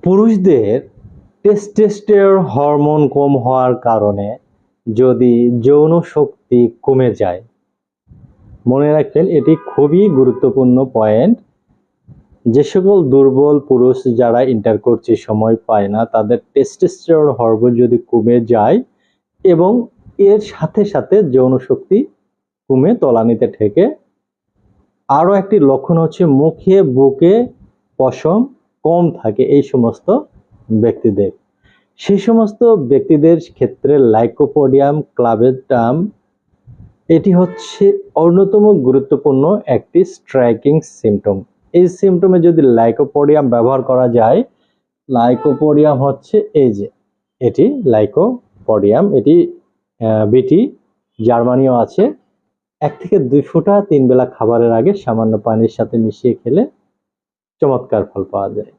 পুরুষদের testosterone hormone কম হওয়ার কারণে যদি যৌন শক্তি কমে যায়, মনে রাখবেন এটি খুবই গুরুত্বপূর্ণ পয়েন্ট। যে সকল দুর্বল পুরুষ যারা ইন্টারকোর্সে সময় পায় না, তাদের টেস্টোস্টেরন হরমোন যদি কমে যায় এবং এর সাথে সাথে যৌন শক্তি কমে তলানিতে ঠেকে, আরও একটি লক্ষণ হচ্ছে মুখে বুকে পশম কম থাকে এই সমস্ত ব্যক্তিদের। সেই সমস্ত ব্যক্তিদের ক্ষেত্রে লাইকোপোডিয়াম ক্লাবেটাম এটি হচ্ছে অন্যতম গুরুত্বপূর্ণ একটি স্ট্রাইকিং সিমটম। এই সিমটমে যদি লাইকোপোডিয়াম ব্যবহার করা যায়, লাইকোপোডিয়াম হচ্ছে এই যে এটি লাইকোপোডিয়াম, এটি বিটি জার্মানিও আছে। 1 থেকে 2 ফোঁটা 3 বেলা খাবারের আগে সামান্য পানির সাথে মিশিয়ে খেলে চমৎকার ফল পাওয়া যায়।